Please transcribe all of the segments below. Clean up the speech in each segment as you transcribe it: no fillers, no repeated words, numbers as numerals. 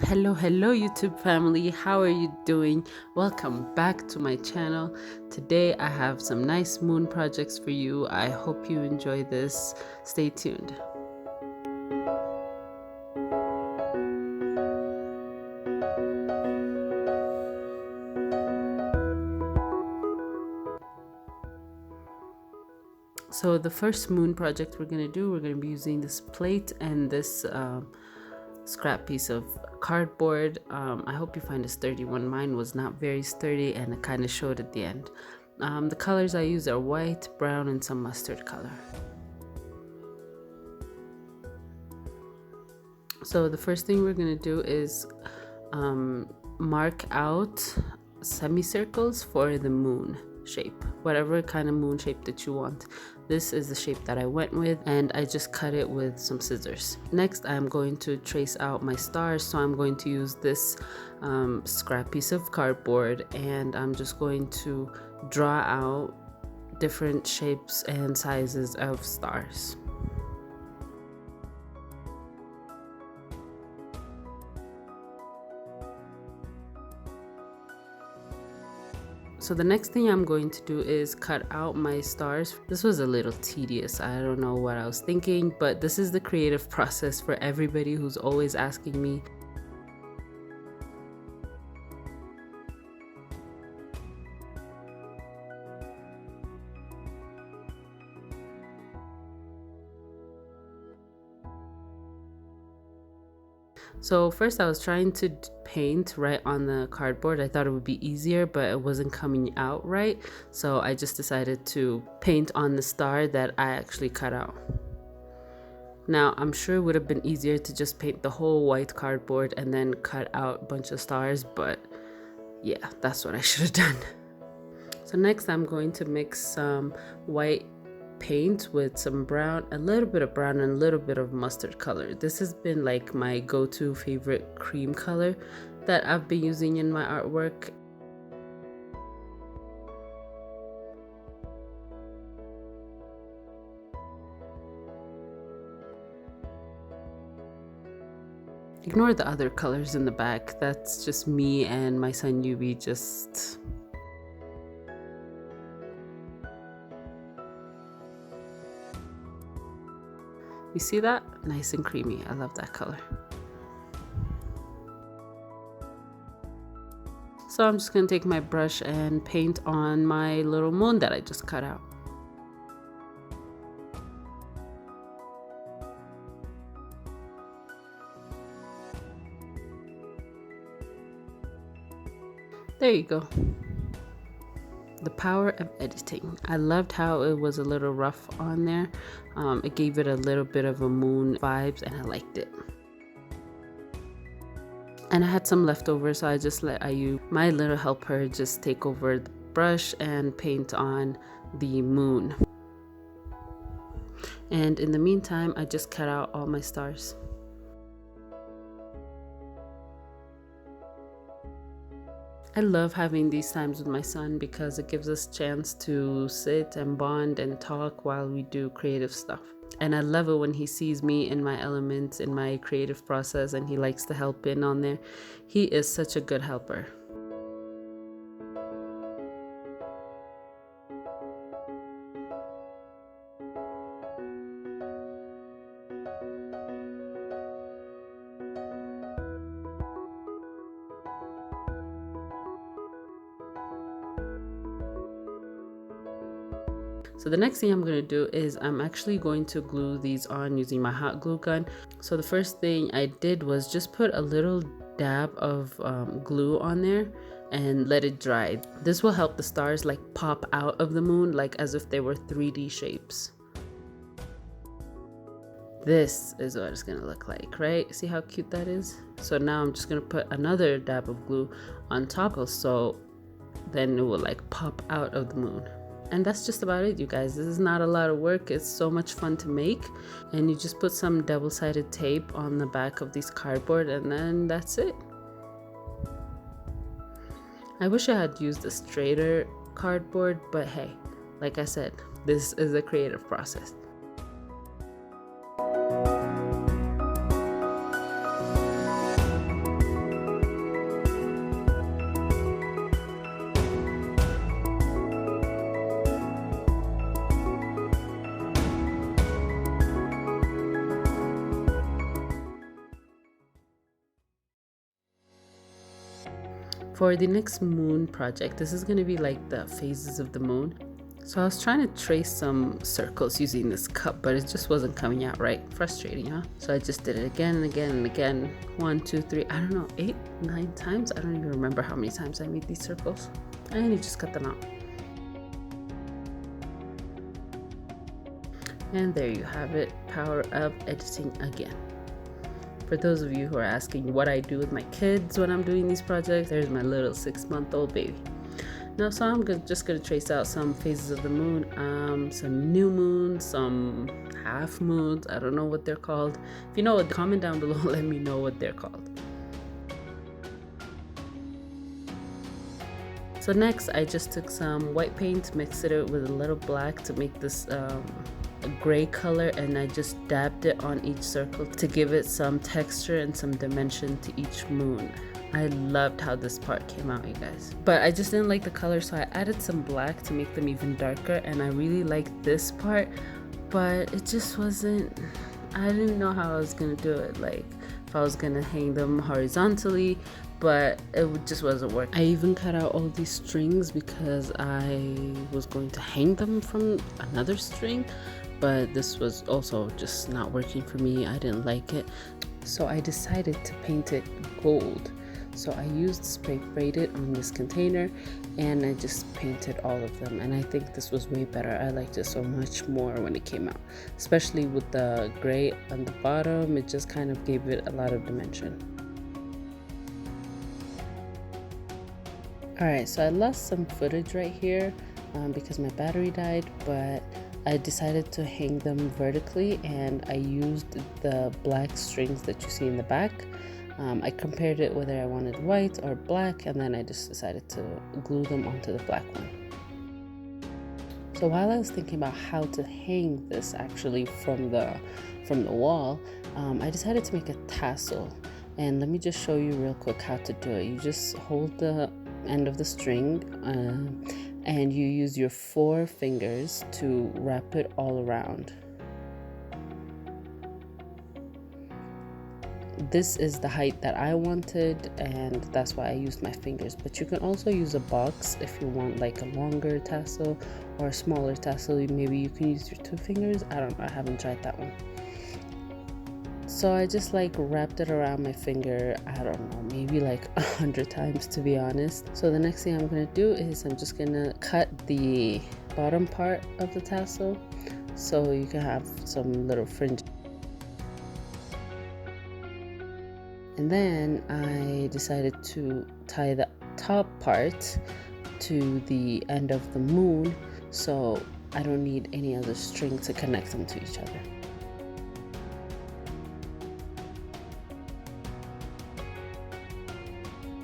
Hello YouTube family, how are you doing? Welcome back to my channel. Today I have some nice moon projects for you. I hope you enjoy this. Stay tuned. So the first moon project we're going to be using this plate and this scrap piece of cardboard. I hope you find a sturdy one. Mine was not very sturdy and it kind of showed at the end. The colors I use are white, brown, and some mustard color. So the first thing we're going to do is mark out semicircles for the moon shape, whatever kind of moon shape that you want. This is the shape that I went with, and I just cut it with some scissors. Next, I'm going to trace out my stars, so I'm going to use this scrap piece of cardboard, and I'm just going to draw out different shapes and sizes of stars. So the next thing I'm going to do is cut out my stars. This was a little tedious. I don't know what I was thinking, but this is the creative process for everybody who's always asking me. So first I was trying to paint right on the cardboard. I thought it would be easier, but it wasn't coming out right. So I just decided to paint on the star that I actually cut out. Now I'm sure it would have been easier to just paint the whole white cardboard and then cut out a bunch of stars, but yeah, that's what I should have done. So next I'm going to mix some white paint with some brown, a little bit of brown and a little bit of mustard color. This has been like my go-to favorite cream color that I've been using in my artwork. Ignore the other colors in the back. That's just me and my son Yubi just... You see that? Nice and creamy. I love that color. So I'm just going to take my brush and paint on my little moon that I just cut out. There you go. The power of editing. I loved how it was a little rough on there. It gave it a little bit of a moon vibes and I liked it. And I had some leftovers, so I just let my little helper just take over the brush and paint on the moon. And in the meantime, I just cut out all my stars. I love having these times with my son because it gives us a chance to sit and bond and talk while we do creative stuff. And I love it when he sees me in my elements, in my creative process, and he likes to help in on there. He is such a good helper. So the next thing I'm going to do is I'm actually going to glue these on using my hot glue gun. So the first thing I did was just put a little dab of glue on there and let it dry. This will help the stars like pop out of the moon like as if they were 3D shapes. This is what it's going to look like, right? See how cute that is? So now I'm just going to put another dab of glue on top of, so then it will like pop out of the moon. And that's just about it, you guys. This is not a lot of work. It's so much fun to make. And you just put some double-sided tape on the back of these cardboard and then that's it. I wish I had used a straighter cardboard, but hey, like I said, this is a creative process. For the next moon project, this is going to be like the phases of the moon. So I was trying to trace some circles using this cup, but it just wasn't coming out right. Frustrating, huh? So I just did it again and again and again. 1, 2, 3, I don't know, 8, 9 times. I don't even remember how many times I made these circles. And you just cut them out. And there you have it, power of editing again. For those of you who are asking what I do with my kids when I'm doing these projects, there's my little 6-month-old baby. Now, so I'm just gonna trace out some phases of the moon, some new moons, some half moons. I don't know what they're called. If you know what, comment down below, let me know what they're called. So next, I just took some white paint, mixed it with a little black to make this a gray color, and I just dabbed it on each circle to give it some texture and some dimension to each moon. I loved how this part came out, you guys. But I just didn't like the color, so I added some black to make them even darker, and I really liked this part, but it just wasn't, I didn't know how I was gonna do it, like if I was gonna hang them horizontally, but it just wasn't working. I even cut out all these strings because I was going to hang them from another string, but this was also just not working for me. I didn't like it, so I decided to paint it gold. So I used spray braided on this container, and I just painted all of them, and I think this was way better. I liked it so much more when it came out, especially with the gray on the bottom. It just kind of gave it a lot of dimension. Alright, so I lost some footage right here because my battery died, but I decided to hang them vertically, and I used the black strings that you see in the back. I compared it whether I wanted white or black, and then I just decided to glue them onto the black one. So while I was thinking about how to hang this actually from the wall, I decided to make a tassel. And let me just show you real quick how to do it. You just hold the end of the string and you use your 4 fingers to wrap it all around. This is the height that I wanted, and that's why I used my fingers, but you can also use a box if you want like a longer tassel or a smaller tassel. Maybe you can use your 2 fingers. I don't know, I haven't tried that one. So I just like wrapped it around my finger, I don't know, maybe like 100 times to be honest. So the next thing I'm gonna do is I'm just gonna cut the bottom part of the tassel so you can have some little fringe. And then I decided to tie the top part to the end of the moon, so I don't need any other string to connect them to each other.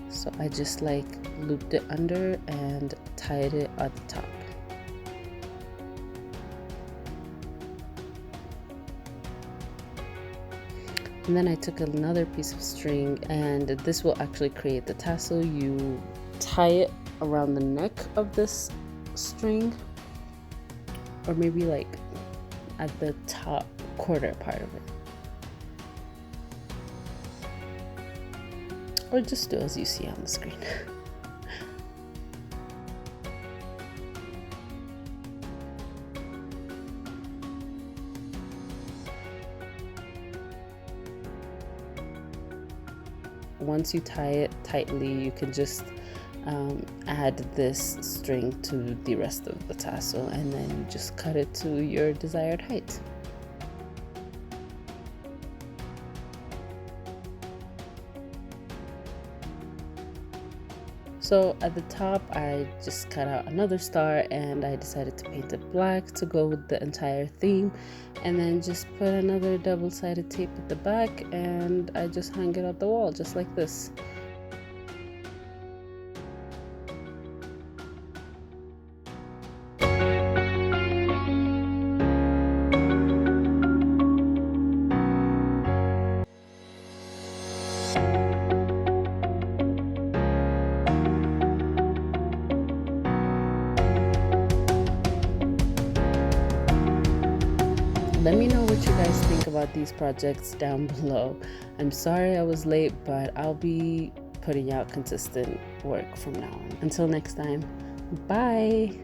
So I just like looped it under and tied it at the top. And then I took another piece of string, and this will actually create the tassel. You tie it around the neck of this string, or maybe like at the top quarter part of it. Or just do as you see on the screen. Once you tie it tightly, you can just add this string to the rest of the tassel, and then you just cut it to your desired height. So at the top, I just cut out another star, and I decided to paint it black to go with the entire theme, and then just put another double-sided tape at the back, and I just hung it on the wall just like this. Let me know what you guys think about these projects down below. I'm sorry I was late, but I'll be putting out consistent work from now on. Until next time, bye.